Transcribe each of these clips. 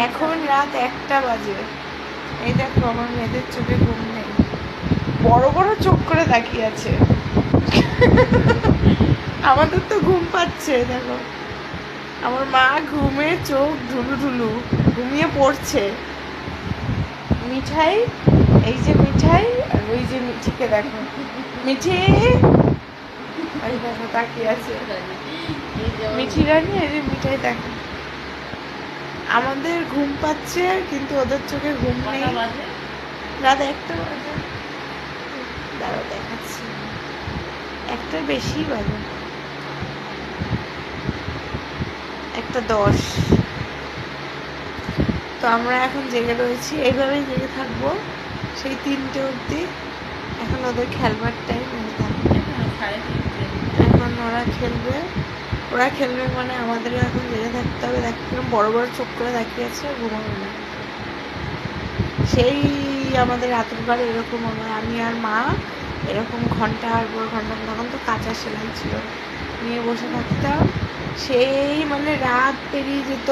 এখন রাত 1টা বাজে। এই দেখো আমার মেয়েদের চোখে ঘুম নেই, বড় বড় চোখ করে তাকিয়ে আছে। আমাদের তো ঘুম পাচ্ছে, দেখো আমার মা ঘুমে চোখ ঢুলু ঢুলু ঘুমিয়ে পড়ছে। মিঠাই, এই যে মিঠাই, আর ওই যে মিঠিকে দেখো, মিঠি এই দেখো তাকিয়ে আছে, মিঠি রানী, এই যে মিঠাই দেখো। আমাদের ঘুম পাচ্ছে কিন্তু ওদের চোখে ঘুম নেই। রাত 1টা বাজে, দাঁড়াও দেখাচ্ছি, 1টার বেশি বাজে, 1টা 10। তো আমরা এখন জেগে রয়েছি, এইভাবেই জেগে থাকবো সেই 3টে অবধি। এখন ওদের খেলবার টাইম, এখন ওরা খেলবে মানে আমাদেরও এখন জেগে থাকতে হবে। দেখলাম বড় বড় চোখ করে তাকিয়েছে, ঘুমাবে না। সেই আমাদের রাতের ঘরে এরকম আমি আর মা এরকম ঘন্টার পর ঘন্টা, তখন তো কাঁচা সেলাই ছিল, নিয়ে বসে থাকতাম। সেই মানে রাত পেরিয়ে যেত,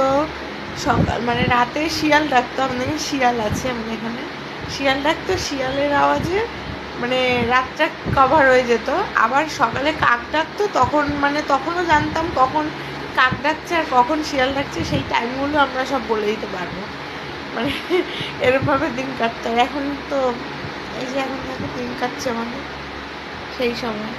সকাল মানে রাতে শিয়াল ডাকতো, আমাদের শিয়াল আছে আমাদের এখানে, শিয়াল ডাকতো, শিয়ালের আওয়াজে মানে রাতটা কভার হয়ে যেত। আবার সকালে কাক ডাকতো, তখন মানে তখনও জানতাম কখন কাক ডাকছে আর কখন শিয়াল ডাকছে, সেই টাইমগুলো আমরা সব বলে দিতে পারবো। মানে এরমভাবে দিন কাটতো। এখন তো এই যে এখন দিন কাটছে আমাদের সেই সময়।